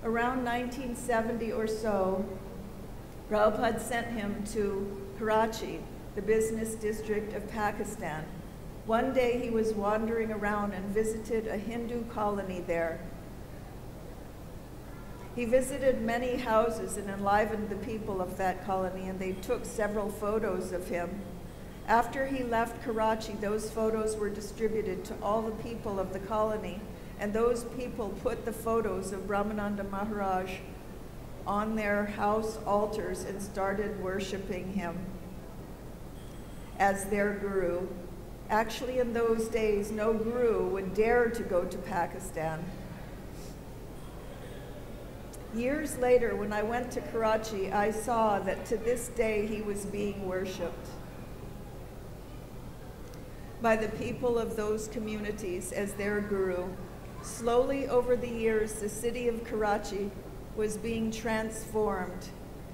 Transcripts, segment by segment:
Around 1970 or so, Prabhupada sent him to Karachi, the business district of Pakistan. One day he was wandering around and visited a Hindu colony there. He visited many houses and enlivened the people of that colony, and they took several photos of him. After he left Karachi, those photos were distributed to all the people of the colony, and those people put the photos of Brahmananda Maharaj on their house altars and started worshiping him as their guru. Actually, in those days, no guru would dare to go to Pakistan. Years later, when I went to Karachi, I saw that to this day he was being worshipped by the people of those communities as their guru. Slowly over the years, the city of Karachi was being transformed.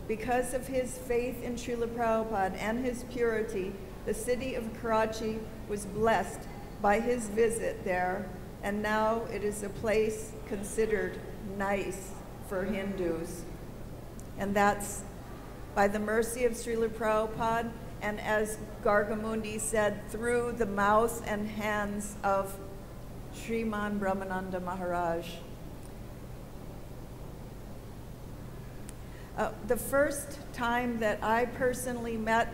Because of his faith in Srila Prabhupada and his purity, the city of Karachi was blessed by his visit there, and now it is a place considered nice for Hindus. And that's by the mercy of Srila Prabhupada, and as Gargamundi said, through the mouth and hands of Sriman Brahmananda Maharaj. The first time that I personally met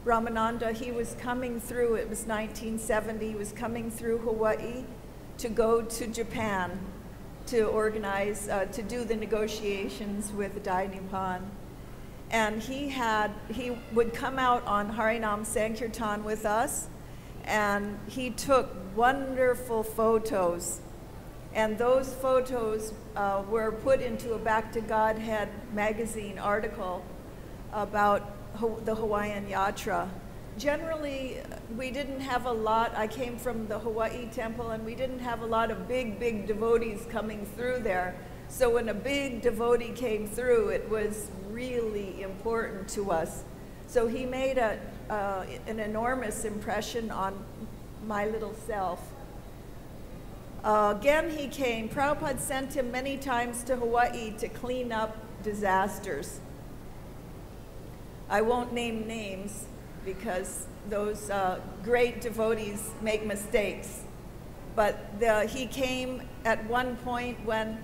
Brahmananda, he was coming through, it was 1970, he was coming through Hawaii to go to Japan to organize, to do the negotiations with Dai Nippon. And he would come out on Harinam Sankirtan with us, and he took wonderful photos. And those photos were put into a Back to Godhead magazine article about the Hawaiian Yatra. Generally, we didn't have a lot. I came from the Hawaii temple, and we didn't have a lot of big devotees coming through there. So when a big devotee came through, it was really important to us. So he made an enormous impression on my little self. Again, he came. Prabhupada sent him many times to Hawaii to clean up disasters. I won't name names because those great devotees make mistakes. But he came at one point when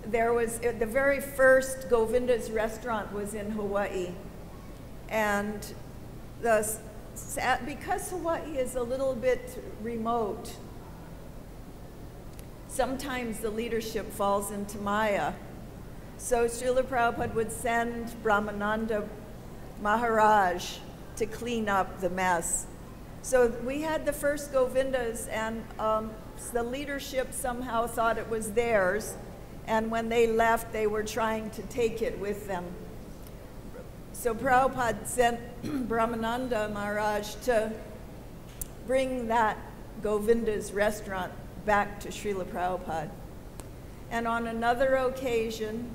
there was, the very first Govinda's restaurant was in Hawaii. And because Hawaii is a little bit remote, sometimes the leadership falls into Maya. So Srila Prabhupada would send Brahmananda Maharaj to clean up the mess. So we had the first Govindas, and the leadership somehow thought it was theirs, and when they left, they were trying to take it with them. So Prabhupada sent Brahmananda Maharaj to bring that Govinda's restaurant back to Srila Prabhupada. And on another occasion,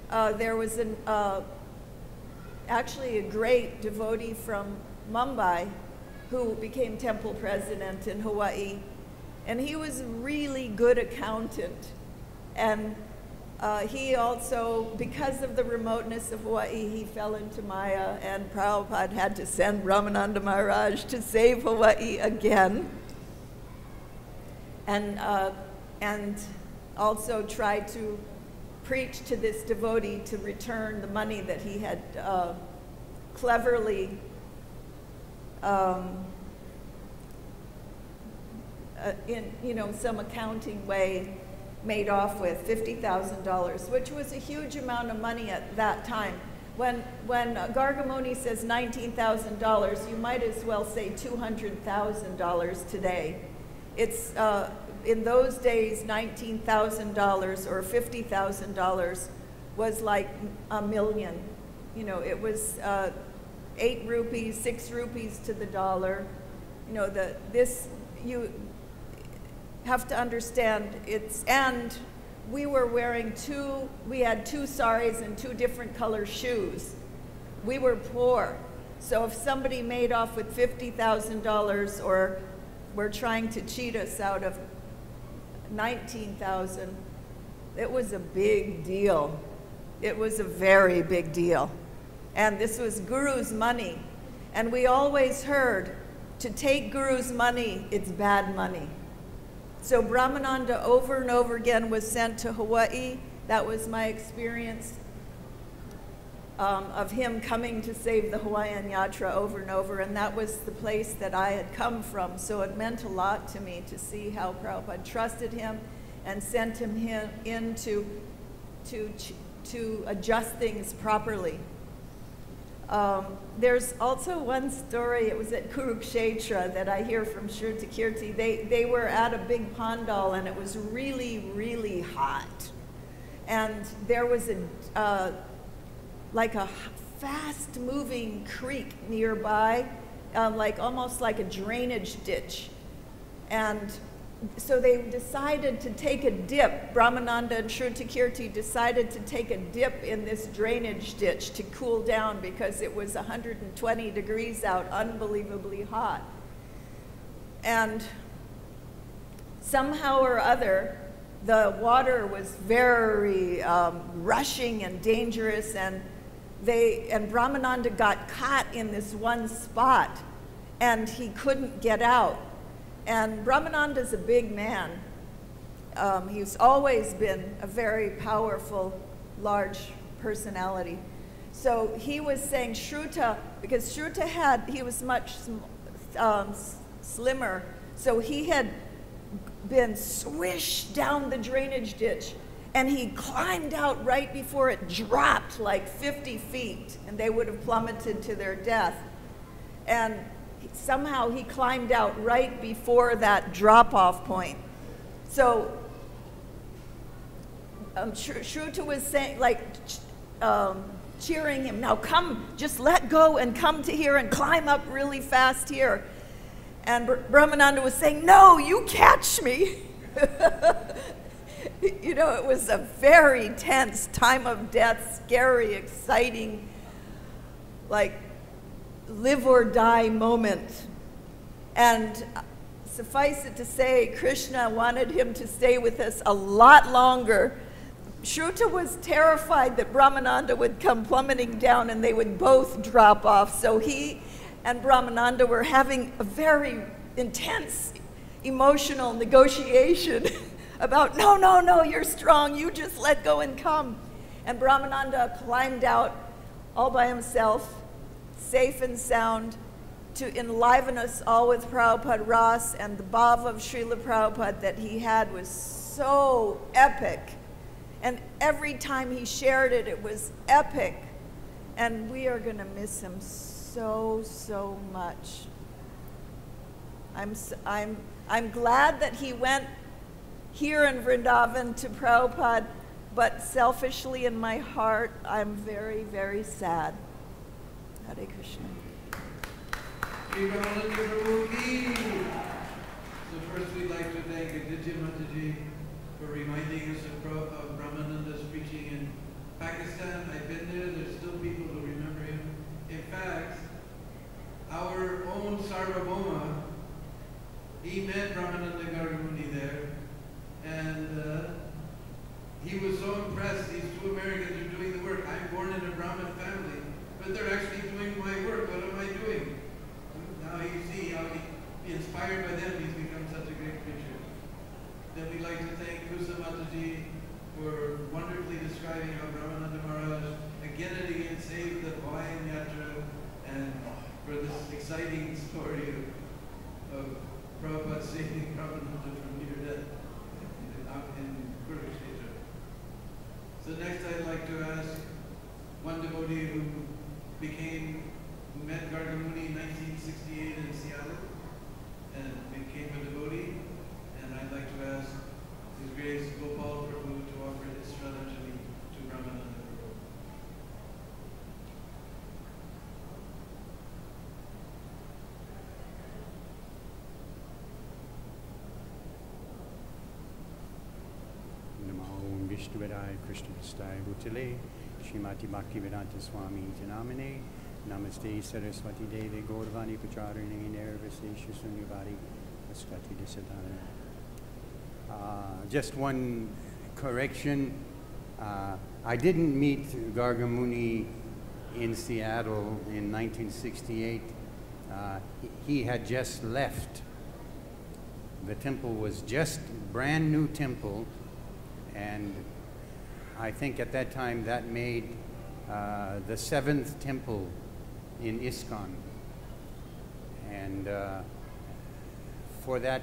there was actually a great devotee from Mumbai who became temple president in Hawaii. And he was a really good accountant. And he also, because of the remoteness of Hawaii, he fell into Maya, and Prabhupada had to send Brahmananda Maharaj to save Hawaii again. And also try to preach to this devotee to return the money that he had cleverly in some accounting way made off with $50,000, which was a huge amount of money at that time. When Gargamuni says $19,000, you might as well say $200,000 today. It's in those days, $19,000 or $50,000 was like $1 million. You know, it was 8 rupees, 6 rupees to the dollar. You know, you have to understand and we were wearing we had 2 saris and 2 different color shoes. We were poor. So if somebody made off with $50,000 or were trying to cheat us out of 19,000, It was a big deal. It was a very big deal. And this was Guru's money. And we always heard, to take Guru's money, it's bad money. So Brahmananda over and over again was sent to Hawaii. That was my experience of him coming to save the Hawaiian Yatra over and over, and that was the place that I had come from. So it meant a lot to me to see how Prabhupada trusted him and sent him in to adjust things properly. There's also one story, it was at Kurukshetra, that I hear from Shruta Kirti. They were at a big pandal and it was really, really hot. And there was like a fast-moving creek nearby, almost like a drainage ditch. And so they decided to take a dip. Brahmananda and Shruta Kirti decided to take a dip in this drainage ditch to cool down because it was 120 degrees out, unbelievably hot. And somehow or other, the water was very rushing and dangerous, and Brahmananda got caught in this one spot, and he couldn't get out. And Brahmananda's a big man. He's always been a very powerful, large personality. So he was saying Shruta, because Shruta he was much slimmer, so he had been swished down the drainage ditch, and he climbed out right before it dropped like 50 feet, and they would have plummeted to their death. And somehow he climbed out right before that drop-off point. So Shruta was saying, cheering him, now come, just let go and come to here and climb up really fast here. And Brahmananda was saying, no, you catch me. You know, it was a very tense time of death, scary, exciting, like live or die moment. And suffice it to say, Krishna wanted him to stay with us a lot longer. Shruta was terrified that Brahmananda would come plummeting down and they would both drop off. So he and Brahmananda were having a very intense emotional negotiation about, no, no, no, you're strong, you just let go and come. And Brahmananda climbed out all by himself, safe and sound, to enliven us all with Prabhupada Ras, and the bhava of Srila Prabhupada that he had was so epic. And every time he shared it, it was epic. And we are going to miss him so, so much. I'm glad that he went here in Vrindavan to Prabhupada, but selfishly in my heart, I'm very, very sad. Hare Krishna. So first we'd like to thank Aditya Mataji for reminding us of Brahmananda's preaching in Pakistan. I've been there, there's still people who remember him. In fact, our own Sarvabhauma, he met Brahmananda Gargamuni there, and he was so impressed. These two Americans are doing the work. I'm born in a Brahmin family, but they're actually doing my work. What am I doing? Now you see how inspired by them, he's become such a great preacher. Then we'd like to thank Kusa Mataji for wonderfully describing how Brahmananda Maharaj again and again saved the Hawaiian Yatra, and for this exciting story of Prabhupada saving Brahmananda from near death in Kurukshetra. So next I'd like to ask one devotee who met Gargamuni in 1968 in Seattle and became a devotee, and I'd like to ask His Grace Gopal Prabhu to offer his Shraddhanjali to Brahmananda Prabhu. Namo Vishnuvedaya Krishna Vastai Bhutale Srimati Bhaktivedanta Swami Janamane Namaste Saraswati Devi Gauravani Pacharine Nirvasesha Sunyavadi Askati Disadana. Just one correction. I didn't meet Gargamuni in Seattle in 1968. He had just left. The temple was just brand new temple, and I think at that time that made the 7th temple in ISKCON. And for that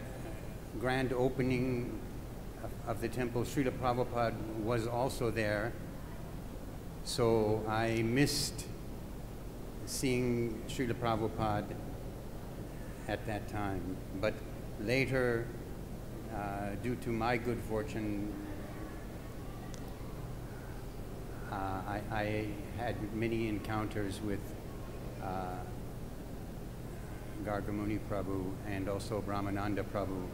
grand opening of the temple, Srila Prabhupada was also there. So I missed seeing Srila Prabhupada at that time. But later, due to my good fortune, I had many encounters with Gargamuni Prabhu and also Brahmananda Prabhu.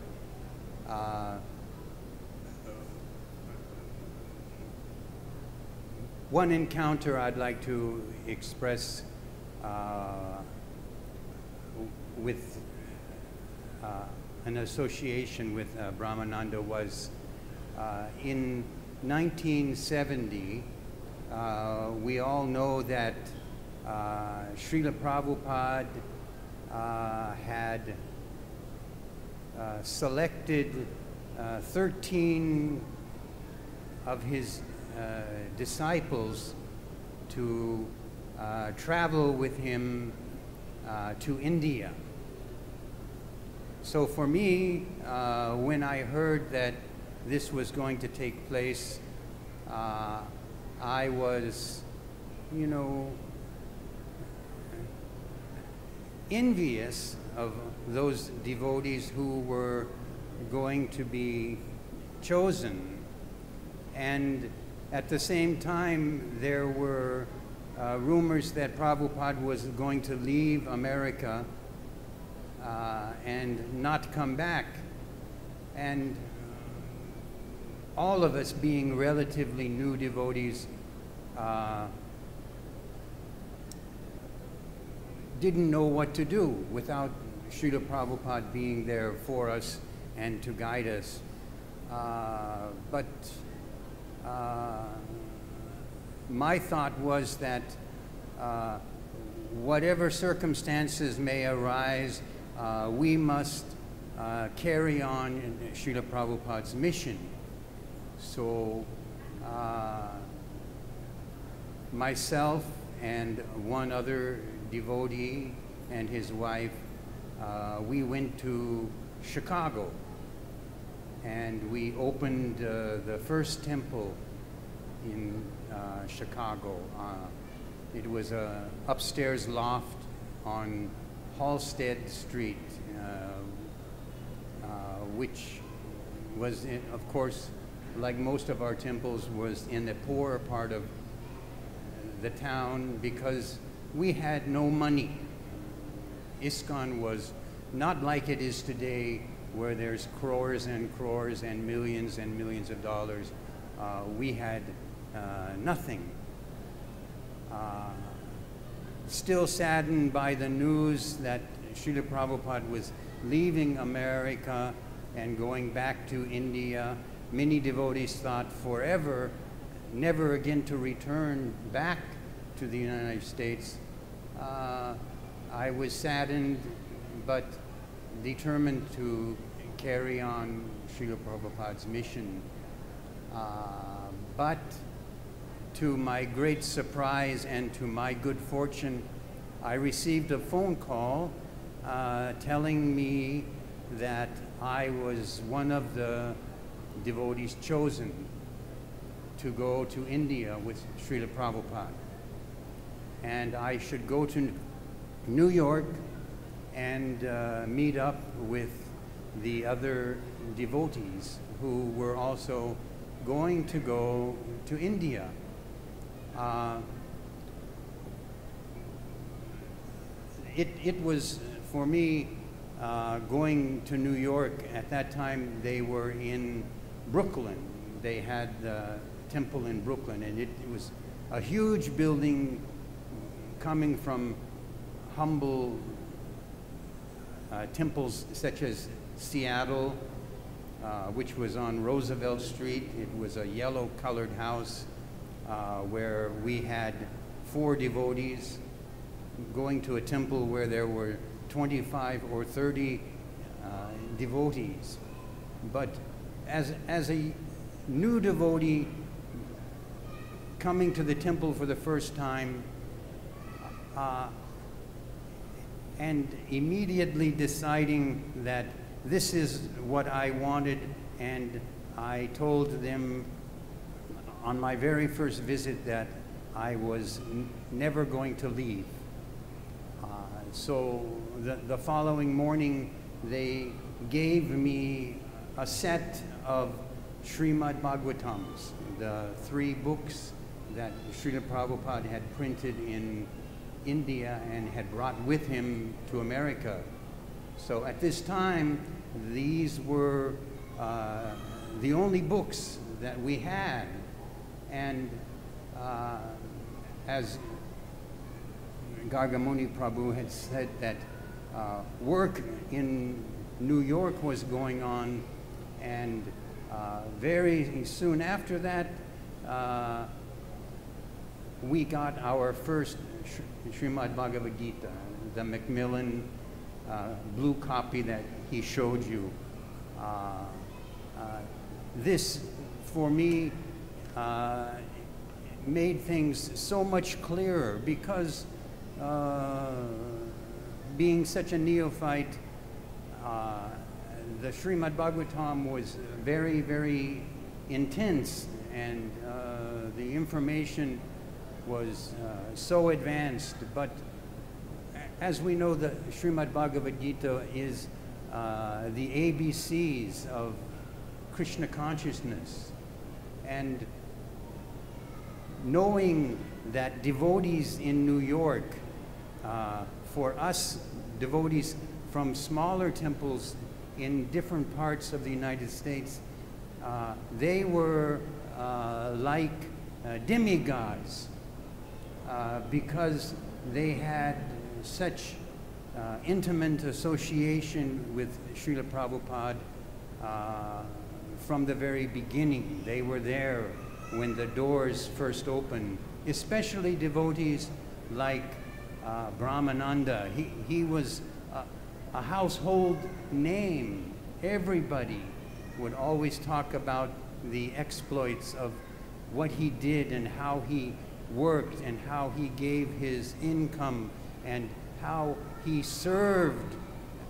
One encounter I'd like to express with an association with Brahmananda was in 1970. We all know that Srila Prabhupada had selected 13 of his disciples to travel with him to India. So for me, when I heard that this was going to take place, I was, you know, envious of those devotees who were going to be chosen. And at the same time, there were rumors that Prabhupada was going to leave America and not come back. And all of us being relatively new devotees didn't know what to do without Srila Prabhupada being there for us and to guide us. But my thought was that whatever circumstances may arise, we must carry on Srila Prabhupada's mission. So myself and one other devotee and his wife, we went to Chicago, and we opened the first temple in Chicago. It was an upstairs loft on Halsted Street, which was, of course, like most of our temples, was in the poorer part of the town because we had no money. ISKCON was not like it is today, where there's crores and millions of dollars. We had nothing. Still saddened by the news that Srila Prabhupada was leaving America and going back to India. Many devotees thought forever, never again to return back to the United States. I was saddened, but determined to carry on Srila Prabhupada's mission. But to my great surprise and to my good fortune, I received a phone call telling me that I was one of the devotees chosen to go to India with Srila Prabhupada. And I should go to New York and meet up with the other devotees who were also going to go to India. It was, for me, going to New York. At that time, they were in Brooklyn. They had the temple in Brooklyn, and it was a huge building coming from humble temples such as Seattle which was on Roosevelt Street. It was a yellow-colored house where we had 4 devotees going to a temple where there were 25 or 30 devotees. But as a new devotee coming to the temple for the first time, and immediately deciding that this is what I wanted, and I told them on my very first visit that I was never going to leave. So the following morning, they gave me a set of Srimad Bhagavatams, the 3 books that Srila Prabhupada had printed in India and had brought with him to America. So at this time, these were the only books that we had. And as Gargamuni Prabhu had said, that work in New York was going on, and very soon after that, we got our first Srimad Bhagavad Gita, the Macmillan blue copy that he showed you. This, for me, made things so much clearer, because being such a neophyte, the Srimad Bhagavatam was very, very intense, and the information was so advanced. But as we know, the Srimad Bhagavad Gita is the ABCs of Krishna consciousness. And knowing that devotees in New York, for us devotees from smaller temples in different parts of the United States, they were like demigods, because they had such intimate association with Srila Prabhupada from the very beginning. They were there when the doors first opened, especially devotees like Brahmananda. He was a household name. Everybody would always talk about the exploits of what he did and how he worked and how he gave his income and how he served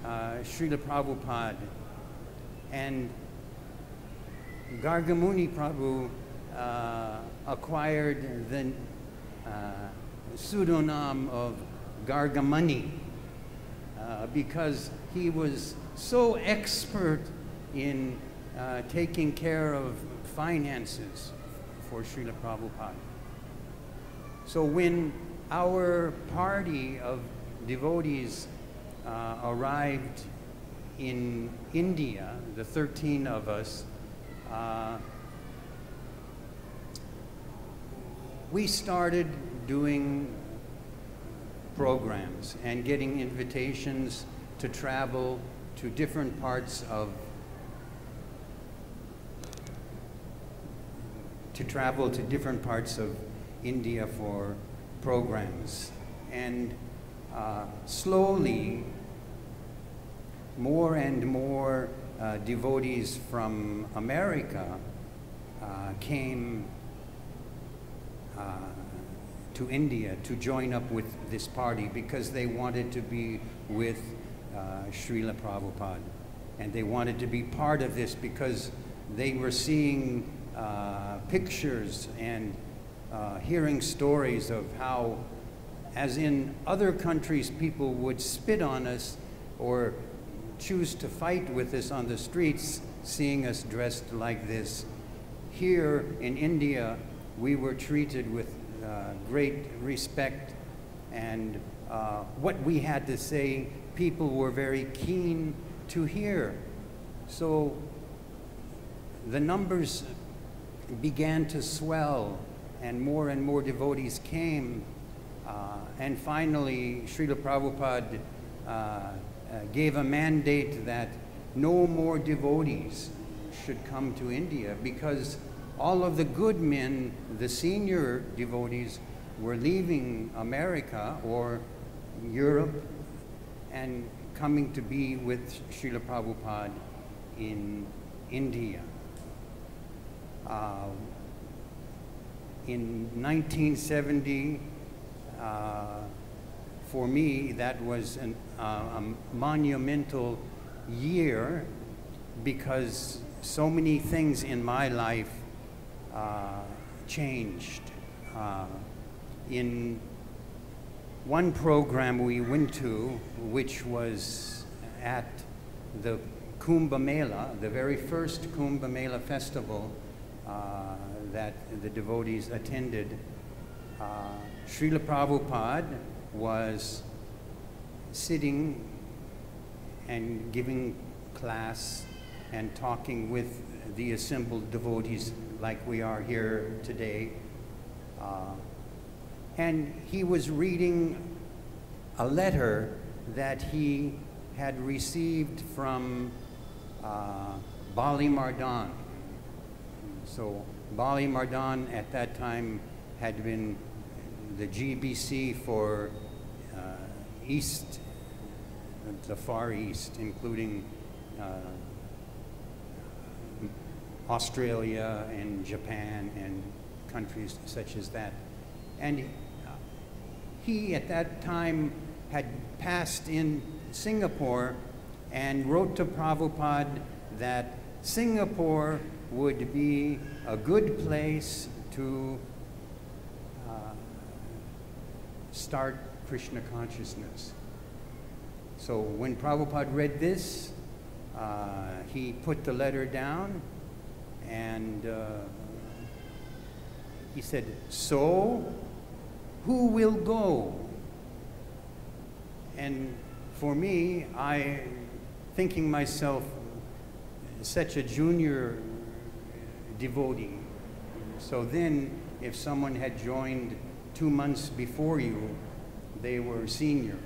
Srila Prabhupada. And Gargamuni Prabhu acquired the pseudonym of Gargamuni because he was so expert in taking care of finances for Srila Prabhupada. So when our party of devotees arrived in India, the 13 of us, we started doing programs and getting invitations to travel to different parts of India for programs. And slowly, more and more devotees from America came to India to join up with this party because they wanted to be with Srila Prabhupada. And they wanted to be part of this because they were seeing pictures and hearing stories of how, as in other countries, people would spit on us or choose to fight with us on the streets, seeing us dressed like this. Here in India, we were treated with great respect, and what we had to say, people were very keen to hear. So the numbers began to swell, and more devotees came. And finally, Srila Prabhupada gave a mandate that no more devotees should come to India, because all of the good men, the senior devotees, were leaving America or Europe and coming to be with Srila Prabhupada in India. In 1970, for me, that was a monumental year, because so many things in my life changed. In one program we went to, which was at the Kumbh Mela, the very first Kumbh Mela festival that the devotees attended, Srila Prabhupada was sitting and giving class and talking with the assembled devotees like we are here today. And he was reading a letter that he had received from Bali Mardan. So Bali Mardan at that time had been the GBC for East, the Far East, including Australia and Japan and countries such as that. And he at that time had passed in Singapore and wrote to Prabhupada that Singapore would be a good place to start Krishna consciousness. So when Prabhupada read this, he put the letter down and he said, "So, who will go?" And for me, thinking myself such a junior devotee. So then, if someone had joined 2 months before you, they were senior.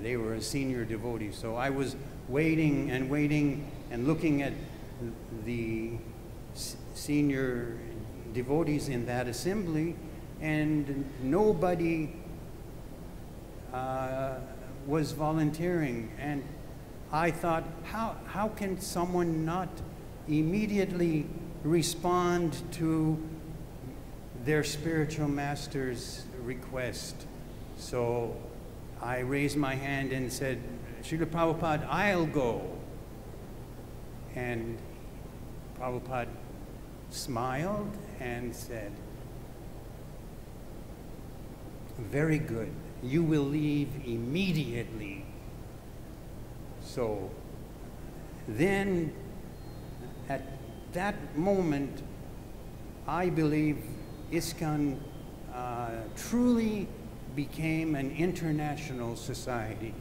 They were a senior devotee. So I was waiting and waiting and looking at the senior devotees in that assembly, and nobody was volunteering. And I thought, how can someone not immediately respond to their spiritual master's request? So I raised my hand and said, "Srila Prabhupada, I'll go." And Prabhupada smiled and said, "Very good. You will leave immediately." So then, at that moment, I believe ISKCON truly became an international society.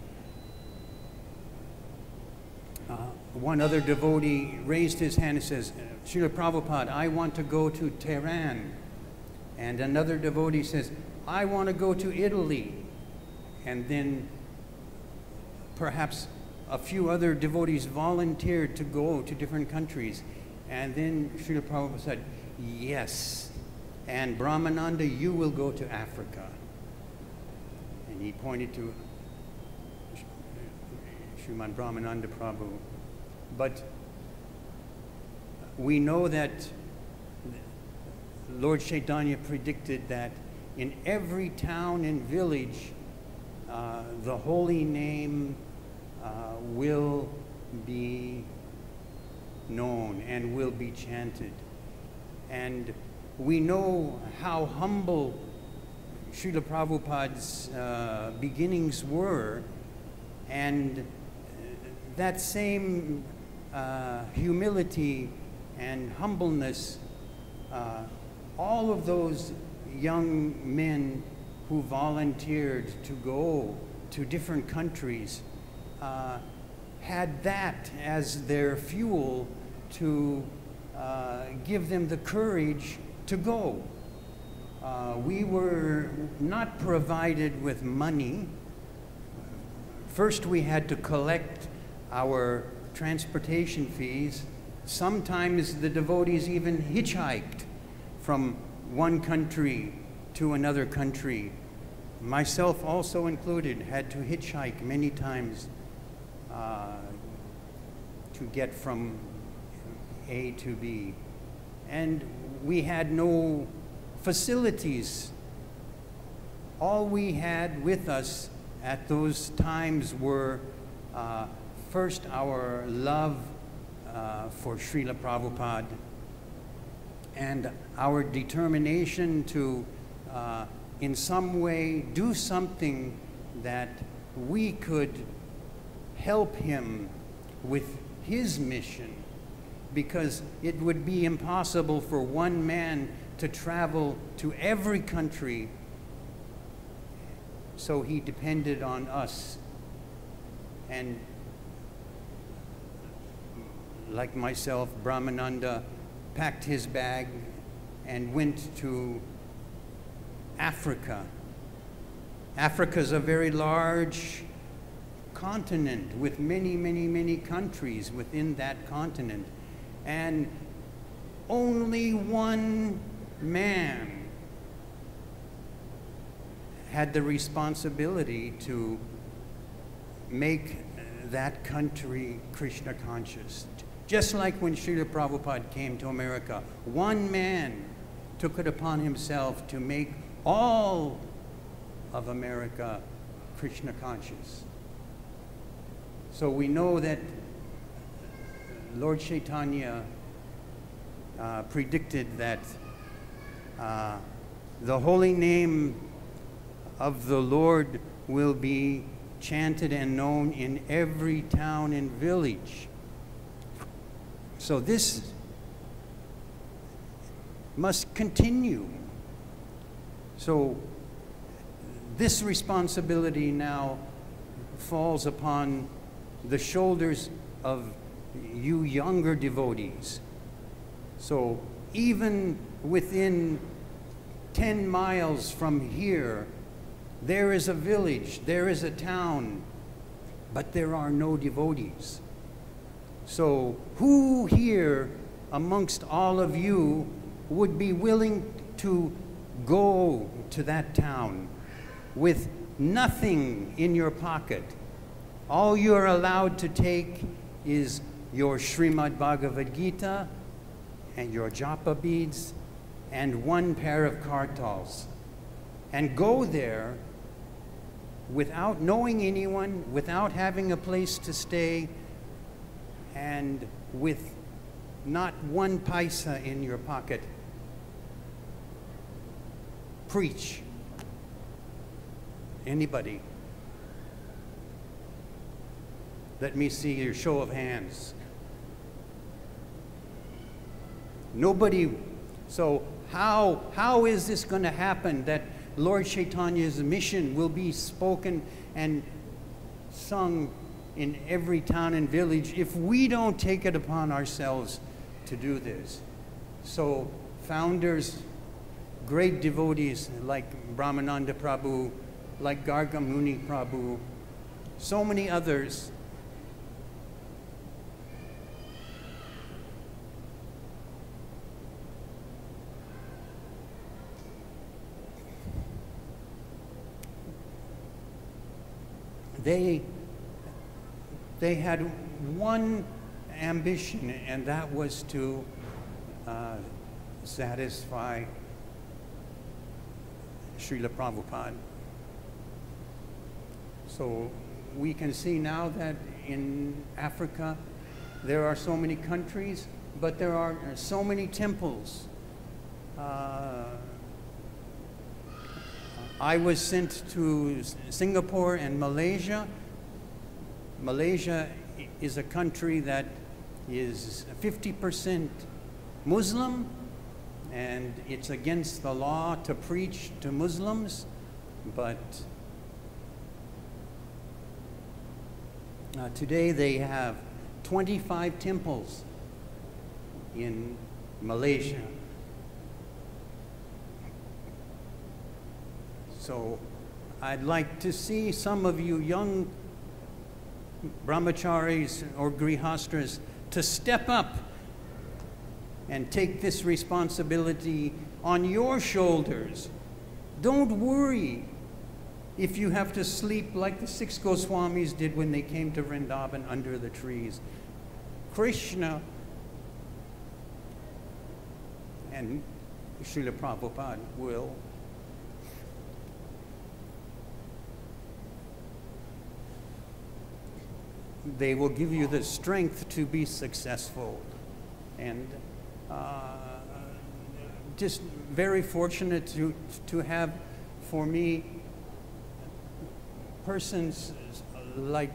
One other devotee raised his hand and says, "Srila Prabhupada, I want to go to Tehran." And another devotee says, "I want to go to Italy." And then perhaps a few other devotees volunteered to go to different countries. And then Srila Prabhupada said, "Yes, and Brahmananda, you will go to Africa." And he pointed to Sriman Brahmananda Prabhu. But we know that Lord Chaitanya predicted that in every town and village, the holy name will be known and will be chanted. And we know how humble Srila Prabhupada's beginnings were, and that same humility and humbleness, all of those young men who volunteered to go to different countries had that as their fuel to give them the courage to go. We were not provided with money. First, we had to collect our transportation fees sometimes the devotees even hitchhiked from one country to another country. Myself also included, had to hitchhike many times to get from A to B. And we had no facilities. All we had with us at those times were first our love for Srila Prabhupada and our determination to in some way do something that we could help him with his mission, because it would be impossible for one man to travel to every country, so he depended on us. And like myself, Brahmananda packed his bag and went to Africa. Africa's a very large continent with many, many, many countries within that continent. And only one man had the responsibility to make that country Krishna conscious. Just like when Srila Prabhupada came to America, one man took it upon himself to make all of America Krishna conscious. So we know that Lord Chaitanya predicted that the holy name of the Lord will be chanted and known in every town and village. So this must continue. So this responsibility now falls upon the shoulders of you younger devotees. So even within 10 miles from here, there is a village, there is a town, but there are no devotees. So who here amongst all of you would be willing to go to that town with nothing in your pocket? All you're allowed to take is your Srimad Bhagavad Gita and your japa beads and one pair of kartals, and go there without knowing anyone, without having a place to stay, and with not one paisa in your pocket. Preach. Anybody? Let me see your show of hands. Nobody. So how is this going to happen, that Lord Chaitanya's mission will be spoken and sung in every town and village if we don't take it upon ourselves to do this? So founders, great devotees like Brahmananda Prabhu, like Garga Muni Prabhu, so many others, they had one ambition, and that was to satisfy Srila Prabhupada. So we can see now that in Africa there are so many countries, but there are so many temples. I was sent to Singapore and Malaysia. Malaysia is a country that is 50% Muslim, and it's against the law to preach to Muslims, but today they have 25 temples in Malaysia. So I'd like to see some of you young brahmacharis or grihastras to step up and take this responsibility on your shoulders. Don't worry if you have to sleep like the 6 Goswamis did when they came to Vrindavan under the trees. Krishna and Srila Prabhupada will give you the strength to be successful. And just very fortunate to have, for me, persons like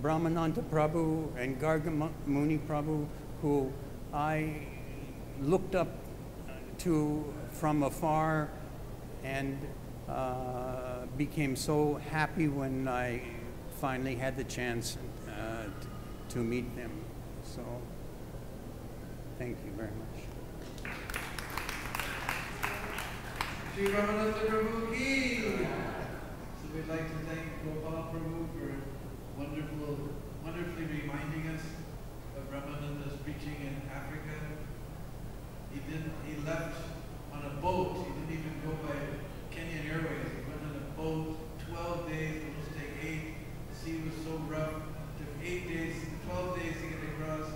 Brahmananda Prabhu and Garga Muni Prabhu, who I looked up to from afar and became so happy when I finally had the chance to meet them. So, thank you very much. Shri Brahmananda Prabhu ki! So we'd like to thank Gopal Prabhu for wonderfully reminding us of Brahmananda's preaching in Africa. He left on a boat. He didn't even go by Kenyan Airways. He went on a boat, 12 days, it was take 8. The sea was so rough. It took 8 days, 12 days to get across.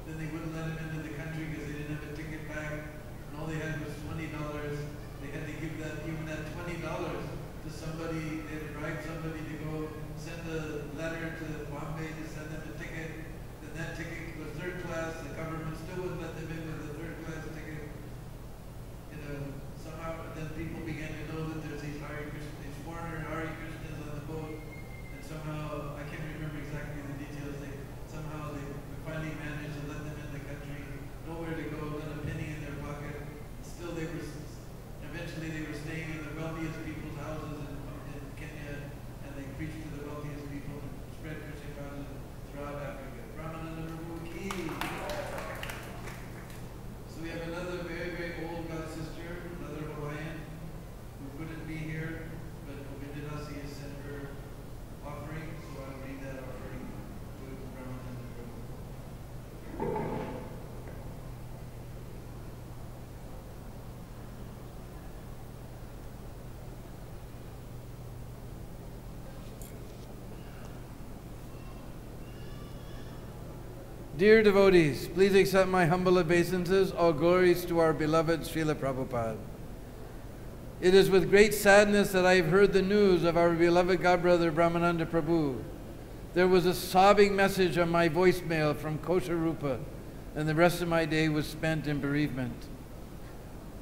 Then they wouldn't let him into the country because they didn't have a ticket back. And all they had was $20. They had to give that $20 to somebody. They had to bribe somebody to go send a letter to Bombay to send them a ticket. Then that ticket was third class. The government still wouldn't let them in with a third class ticket. Somehow then people began to know that there's these foreigner Hare Krishnas on the boat. And somehow, I can't remember exactly the details, they finally managed to let them in the country. Nowhere to go, not a penny in their pocket. Still eventually they were staying in the wealthiest people's houses in Kenya, and they preached to the wealthiest people and spread Krishna consciousness throughout Africa. Brahmananda Prabhu ki! So we have another very, very old god sister, another Hawaiian, who couldn't be here, but Govindadasi has sent her offering, so I'll read that offering to Brahmananda Prabhu. Dear devotees, please accept my humble obeisances. All glories to our beloved Srila Prabhupada. It is with great sadness that I have heard the news of our beloved godbrother Brahmananda Prabhu. There was a sobbing message on my voicemail from Kosha Rupa, and the rest of my day was spent in bereavement.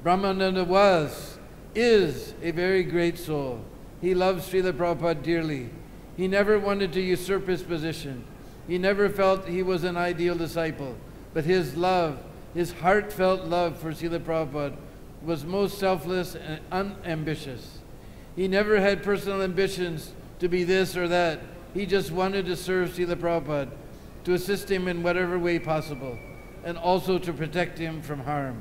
Brahmananda is a very great soul. He loves Srila Prabhupada dearly. He never wanted to usurp his position. He never felt he was an ideal disciple, but his love, his heartfelt love for Srila Prabhupada was most selfless and unambitious. He never had personal ambitions to be this or that. He just wanted to serve Srila Prabhupada, to assist him in whatever way possible, and also to protect him from harm.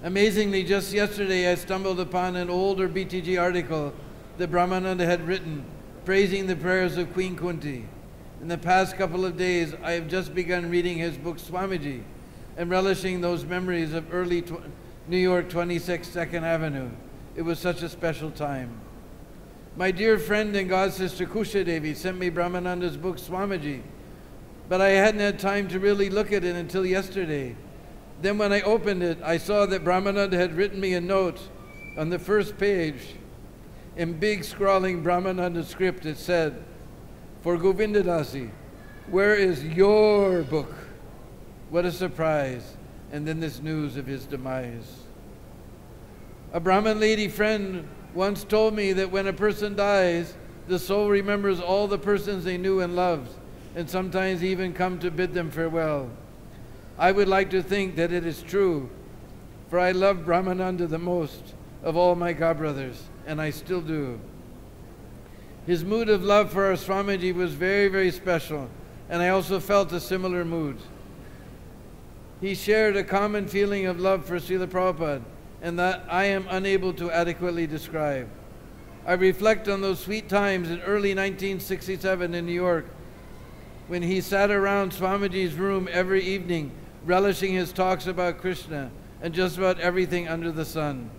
Amazingly, just yesterday I stumbled upon an older BTG article that Brahmananda had written, praising the prayers of Queen Kunti. In the past couple of days, I have just begun reading his book, Swamiji, and relishing those memories of early New York 26th 2nd Avenue. It was such a special time. My dear friend and god sister Kusha Devi sent me Brahmananda's book, Swamiji, but I hadn't had time to really look at it until yesterday. Then when I opened it, I saw that Brahmananda had written me a note on the first page. In big scrawling Brahmananda script, it said, "For Govindadasi, where is your book?" What a surprise. And then this news of his demise. A Brahmin lady friend once told me that when a person dies, the soul remembers all the persons they knew and loved, and sometimes even come to bid them farewell. I would like to think that it is true, for I love Brahmananda the most of all my godbrothers, and I still do. His mood of love for our Swamiji was very, very special, and I also felt a similar mood. He shared a common feeling of love for Srila Prabhupada, and that I am unable to adequately describe. I reflect on those sweet times in early 1967 in New York, when he sat around Swamiji's room every evening, relishing his talks about Krishna and just about everything under the sun.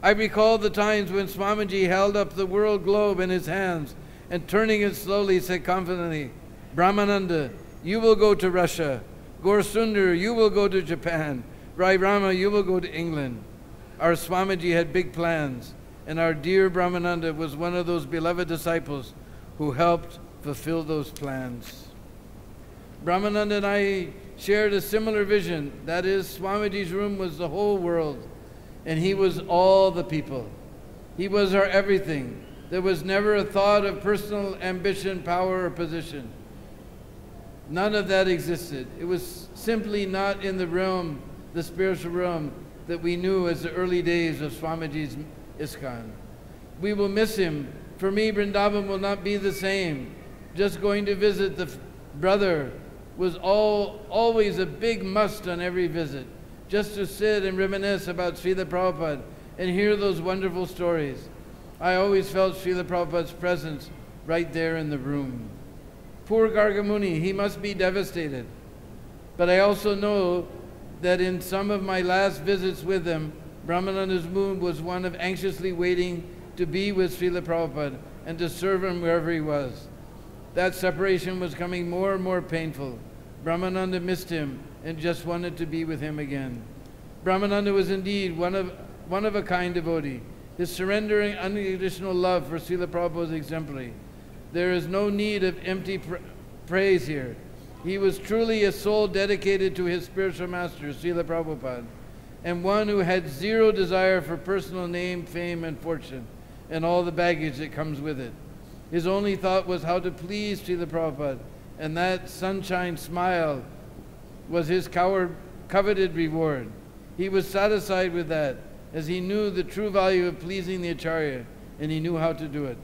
I recall the times when Swamiji held up the world globe in his hands and turning it slowly said confidently, Brahmananda, you will go to Russia. Gaur Sundar, you will go to Japan. Rai Rama, you will go to England. Our Swamiji had big plans, and our dear Brahmananda was one of those beloved disciples who helped fulfill those plans. Brahmananda and I shared a similar vision. That is, Swamiji's room was the whole world, and he was all the people. He was our everything. There was never a thought of personal ambition, power, or position. None of that existed. It was simply not in the realm, the spiritual realm, that we knew as the early days of Swamiji's ISKCON. We will miss him. For me, Vrindavan will not be the same. Just going to visit the brother was always a big must on every visit. Just to sit and reminisce about Srila Prabhupada and hear those wonderful stories. I always felt Srila Prabhupada's presence right there in the room. Poor Gargamuni, he must be devastated. But I also know that in some of my last visits with him, Brahmananda's mood was one of anxiously waiting to be with Srila Prabhupada and to serve him wherever he was. That separation was coming more and more painful. Brahmananda missed him and just wanted to be with him again. Brahmananda was indeed one of a kind devotee. His surrendering unconditional love for Srila Prabhupada was exemplary. There is no need of empty praise here. He was truly a soul dedicated to his spiritual master, Srila Prabhupada, and one who had zero desire for personal name, fame, and fortune, and all the baggage that comes with it. His only thought was how to please Srila Prabhupada, and that sunshine smile was his coveted reward. He was satisfied with that, as he knew the true value of pleasing the Acharya, and he knew how to do it.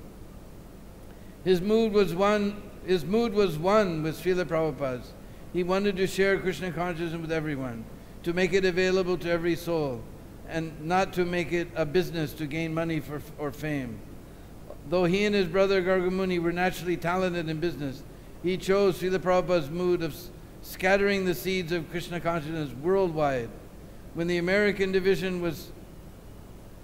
His mood was one with Srila Prabhupada's. He wanted to share Krishna consciousness with everyone, to make it available to every soul, and not to make it a business to gain money or fame. Though he and his brother Gargamuni were naturally talented in business, he chose Srila Prabhupada's mood of scattering the seeds of Krishna consciousness worldwide. When the American division was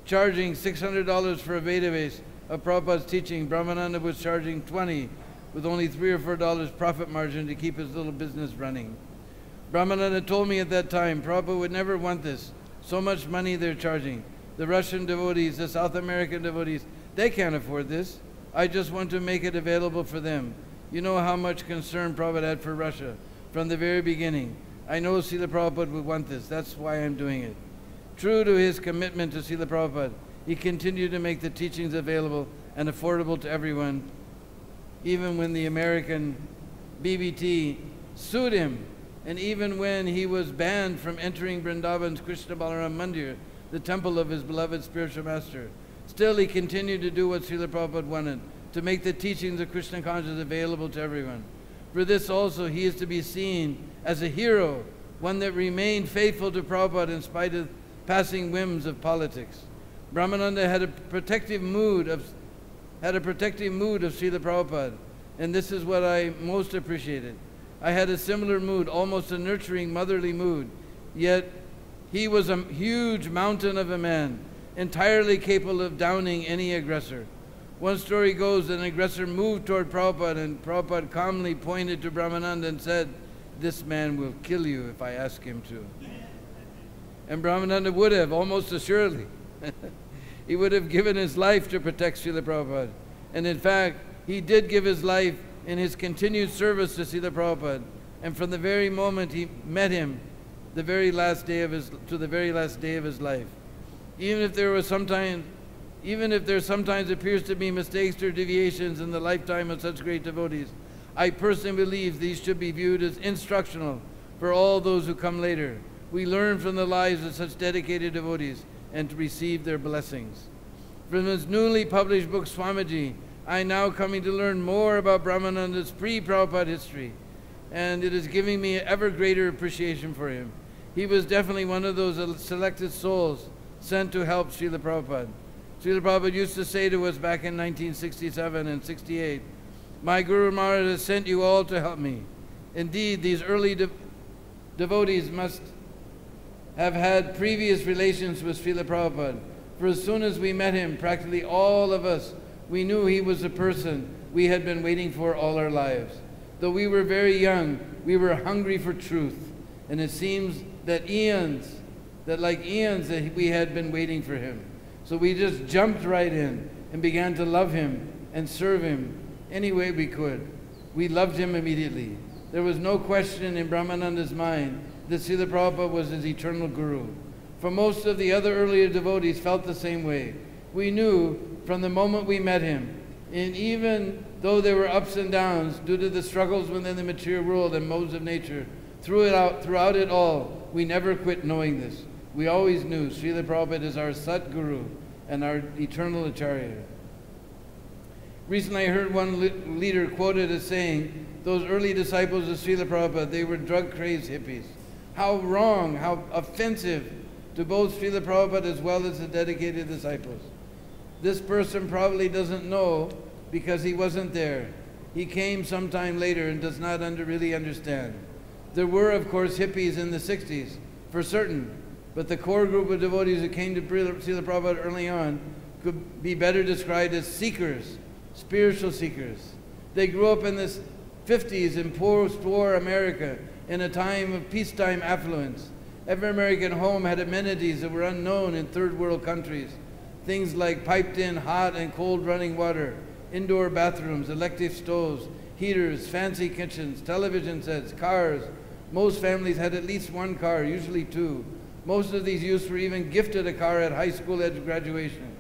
charging $600 for a database of Prabhupada's teaching, Brahmananda was charging $20 with only $3 or $4 profit margin to keep his little business running. Brahmananda told me at that time, Prabhupada would never want this. So much money they're charging. The Russian devotees, the South American devotees, they can't afford this. I just want to make it available for them. You know how much concern Prabhupada had for Russia from the very beginning. I know Srila Prabhupada would want this. That's why I'm doing it. True to his commitment to Srila Prabhupada, he continued to make the teachings available and affordable to everyone, even when the American BBT sued him, and even when he was banned from entering Vrindavan's Krishna Balaram Mandir, the temple of his beloved spiritual master. Still, he continued to do what Srila Prabhupada wanted, to make the teachings of Krishna consciousness available to everyone. For this also, he is to be seen as a hero, one that remained faithful to Prabhupada in spite of passing whims of politics. Brahmananda had a protective mood of Srila Prabhupada, and this is what I most appreciated. I had a similar mood, almost a nurturing, motherly mood, yet he was a huge mountain of a man, entirely capable of downing any aggressor. One story goes that an aggressor moved toward Prabhupada, and Prabhupada calmly pointed to Brahmananda and said, "This man will kill you if I ask him to." And Brahmananda would have, almost assuredly. He would have given his life to protect Srila Prabhupada. And in fact, he did give his life in his continued service to Srila Prabhupada. And from the very moment he met him, to the very last day of his life. Even if there sometimes appears to be mistakes or deviations in the lifetime of such great devotees, I personally believe these should be viewed as instructional for all those who come later. We learn from the lives of such dedicated devotees and to receive their blessings. From his newly published book, Swamiji, I am now coming to learn more about Brahmananda's pre-Prabhupada history, and it is giving me ever greater appreciation for him. He was definitely one of those selected souls sent to help Srila Prabhupada. Srila Prabhupada used to say to us back in 1967 and 68, "My Guru Maharaj has sent you all to help me." Indeed, these early devotees must have had previous relations with Srila Prabhupada, for as soon as we met him, practically all of us, we knew he was the person we had been waiting for all our lives. Though we were very young, we were hungry for truth, and it seems that like eons that we had been waiting for him. So we just jumped right in and began to love him and serve him any way we could. We loved him immediately. There was no question in Brahmananda's mind that Srila Prabhupada was his eternal guru. For most of the other earlier devotees felt the same way. We knew from the moment we met him, and even though there were ups and downs due to the struggles within the material world and modes of nature, throughout it all, we never quit knowing this. We always knew Srila Prabhupada is our Sat Guru and our eternal Acharya. Recently I heard one leader quoted as saying, those early disciples of Srila Prabhupada, they were drug-crazed hippies. How wrong, how offensive to both Srila Prabhupada as well as the dedicated disciples. This person probably doesn't know because he wasn't there. He came sometime later and does not really understand. There were, of course, hippies in the 60s, for certain, but the core group of devotees who came to Srila Prabhupada early on could be better described as seekers, spiritual seekers. They grew up in the 50s in post-war America in a time of peacetime affluence. Every American home had amenities that were unknown in third world countries. Things like piped-in hot and cold running water, indoor bathrooms, electric stoves, heaters, fancy kitchens, television sets, cars. Most families had at least one car, usually two. Most of these youths were even gifted a car at high school graduation.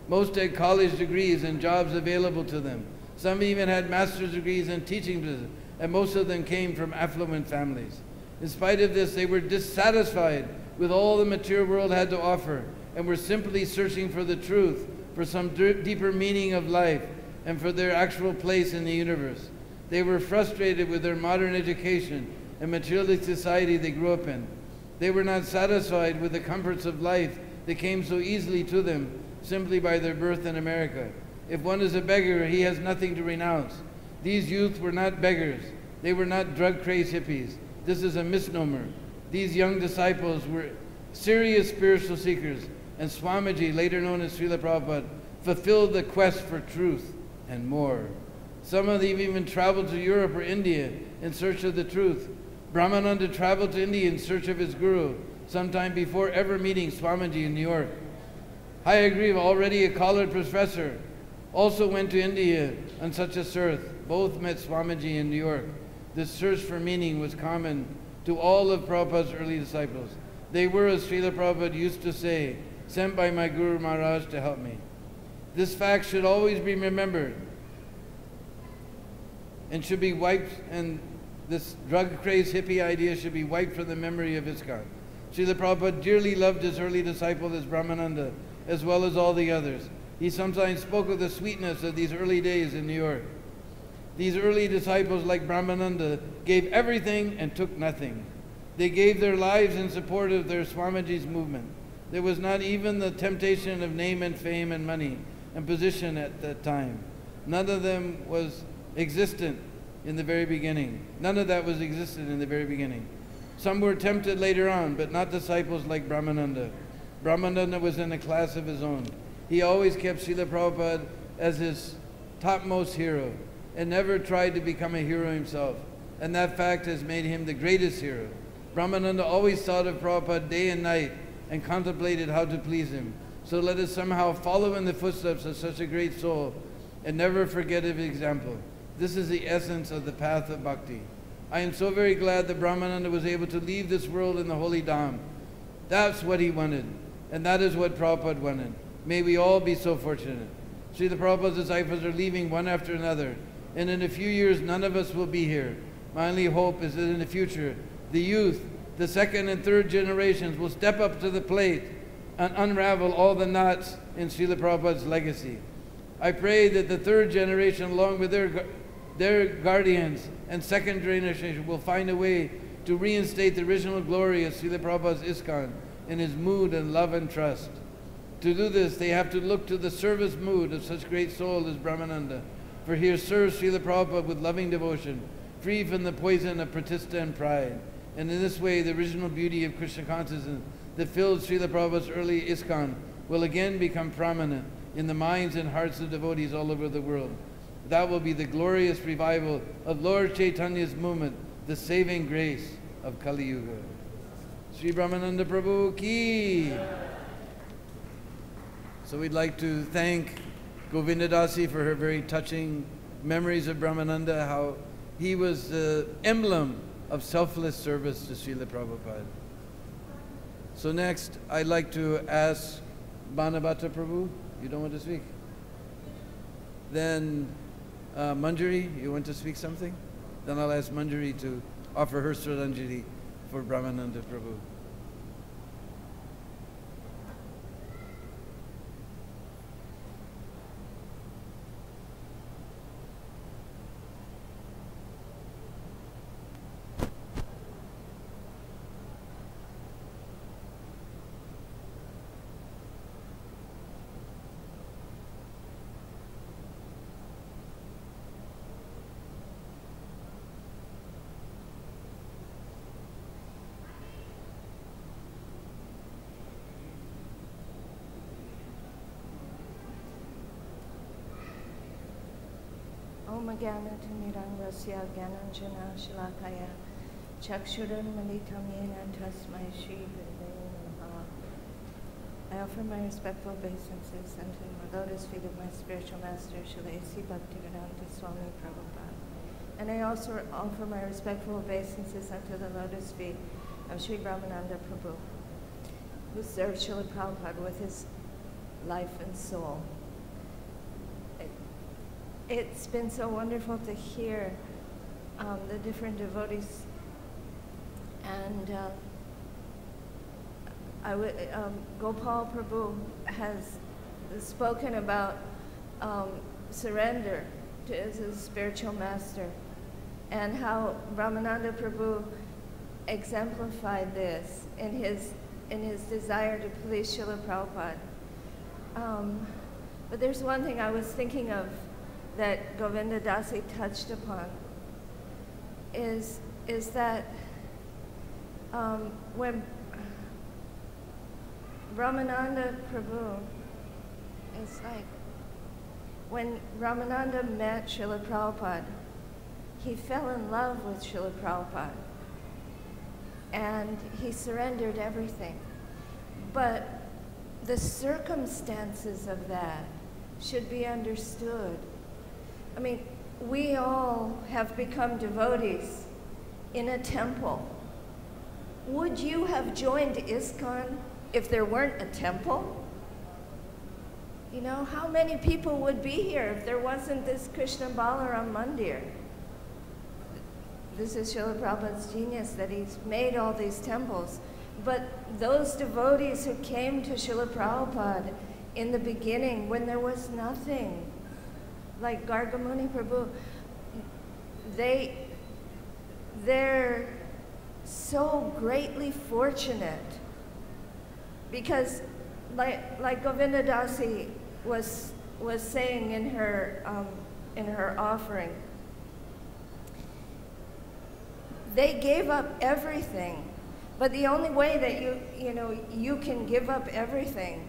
Most had college degrees and jobs available to them. Some even had master's degrees in teaching business, and most of them came from affluent families. In spite of this, they were dissatisfied with all the material world had to offer and were simply searching for the truth, for some deeper meaning of life, and for their actual place in the universe. They were frustrated with their modern education and materialistic society they grew up in. They were not satisfied with the comforts of life that came so easily to them simply by their birth in America. If one is a beggar, he has nothing to renounce. These youth were not beggars. They were not drug-crazed hippies. This is a misnomer. These young disciples were serious spiritual seekers, and Swamiji, later known as Srila Prabhupada, fulfilled the quest for truth and more. Some of them even traveled to Europe or India in search of the truth. Brahmananda traveled to India in search of his guru, sometime before ever meeting Swamiji in New York. Hayagriva, already a college professor, also went to India on such a search. Both met Swamiji in New York. This search for meaning was common to all of Prabhupada's early disciples. They were, as Srila Prabhupada used to say, sent by my Guru Maharaj to help me. This fact should always be remembered and should be wiped, and this drug-crazed hippie idea should be wiped from the memory of ISKCON. Srila Prabhupada dearly loved his early disciple as Brahmananda, as well as all the others. He sometimes spoke of the sweetness of these early days in New York. These early disciples, like Brahmananda, gave everything and took nothing. They gave their lives in support of their Swamiji's movement. There was not even the temptation of name and fame and money and position at that time. None of them was existent in the very beginning. None of that was existent in the very beginning. Some were tempted later on, but not disciples like Brahmananda. Brahmananda was in a class of his own. He always kept Srila Prabhupada as his topmost hero and never tried to become a hero himself. And that fact has made him the greatest hero. Brahmananda always thought of Prabhupada day and night and contemplated how to please him. So let us somehow follow in the footsteps of such a great soul and never forget his example. This is the essence of the path of bhakti. I am so very glad that Brahmananda was able to leave this world in the holy Dham. That's what he wanted, and that is what Prabhupada wanted. May we all be so fortunate. Srila Prabhupada's disciples are leaving one after another, and in a few years none of us will be here. My only hope is that in the future, the youth, the second and third generations will step up to the plate and unravel all the knots in Srila Prabhupada's legacy. I pray that the third generation, along with their guardians and second generation, will find a way to reinstate the original glory of Srila Prabhupada's ISKCON in his mood and love and trust. To do this, they have to look to the service mood of such great soul as Brahmananda, for he has served Srila Prabhupada with loving devotion, free from the poison of pratista and pride. And in this way, the original beauty of Krishna consciousness that filled Srila Prabhupada's early ISKCON will again become prominent in the minds and hearts of devotees all over the world. That will be the glorious revival of Lord Chaitanya's movement, the saving grace of Kali Yuga. Sri Brahmananda Prabhu ki! So we'd like to thank Govinda Dasi for her very touching memories of Brahmananda, how he was the emblem of selfless service to Srila Prabhupada. So next, I'd like to ask Banabhata Prabhu. You don't want to speak? Then Manjari, you want to speak something? Then I'll ask Manjari to offer her Shraddhanjali for Brahmananda Prabhu. Om Gyanatimirandasya Gyananjana Shalakaya Chakshuran Malitam Yena Tasmai Shri Gurave Namaha. I offer my respectful obeisances unto the lotus feet of my spiritual master, Srila A.C. Bhaktivedanta Swami Prabhupada. And I also offer my respectful obeisances unto the lotus feet of Sri Brahmananda Prabhu, who served Srila Prabhupada with his life and soul. It's been so wonderful to hear the different devotees, and Gopal Prabhu has spoken about surrender to his spiritual master, and how Brahmananda Prabhu exemplified this in his desire to please Srila Prabhupada. But there's one thing I was thinking of that Govinda Dasi touched upon, is that when Brahmananda Prabhu, it's like when Brahmananda met Srila Prabhupada, he fell in love with Srila Prabhupada and he surrendered everything. But the circumstances of that should be understood. I mean, we all have become devotees in a temple. Would you have joined ISKCON if there weren't a temple? You know, how many people would be here if there wasn't this Krishna Balaram Mandir? This is Srila Prabhupada's genius, that he's made all these temples. But those devotees who came to Srila Prabhupada in the beginning, when there was nothing, like Gargamuni Prabhu, they're so greatly fortunate, because like Govinda Dasi was saying in her offering, they gave up everything. But the only way that you can give up everything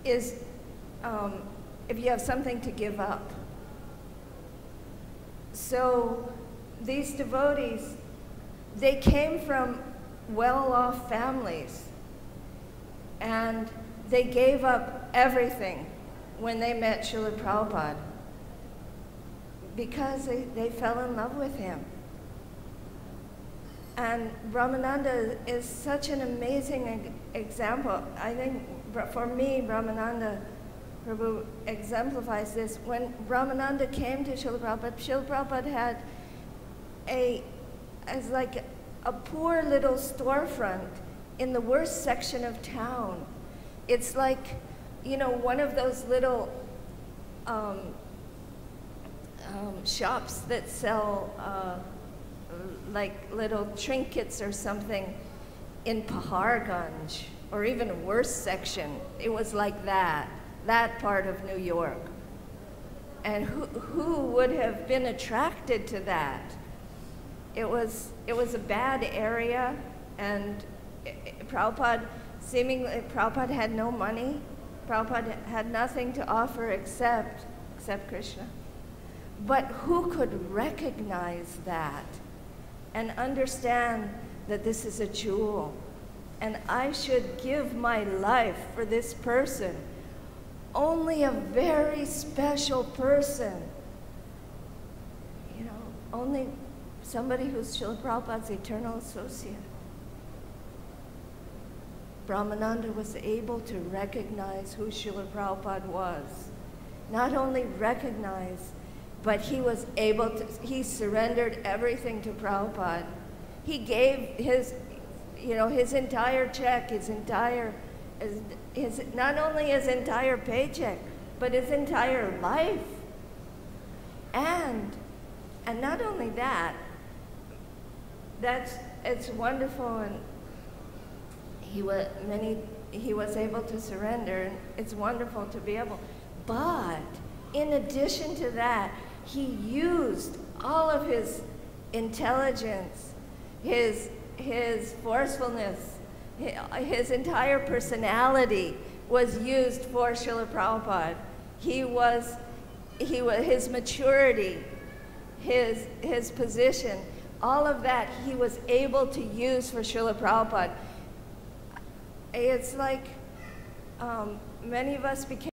is if you have something to give up. So these devotees, they came from well-off families, and they gave up everything when they met Srila Prabhupada because they fell in love with him. And Brahmananda is such an amazing example. I think for me, Brahmananda Prabhu exemplifies this. When Brahmananda came to Srila Prabhupada had like a poor little storefront in the worst section of town. It's like, one of those little shops that sell like little trinkets or something in Paharganj, or even a worse section. It was like that part of New York. And who would have been attracted to that? it was a bad area, and Prabhupada had no money. Prabhupada had nothing to offer except Krishna. But who could recognize that and understand that this is a jewel, and I should give my life for this person? Only a very special person, you know, only somebody who's Srila Prabhupada's eternal associate. Brahmananda was able to recognize who Srila Prabhupada was. Not only recognize, but he was able to, he surrendered everything to Prabhupada. He gave his, you know, his entire check, not only his entire paycheck, but his entire life. And not only that, it's wonderful, and he was able to surrender, and it's wonderful to be able. But in addition to that, he used all of his intelligence, his forcefulness, his entire personality was used for Srila Prabhupada. His maturity, his position, all of that he was able to use for Srila Prabhupada. It's like many of us became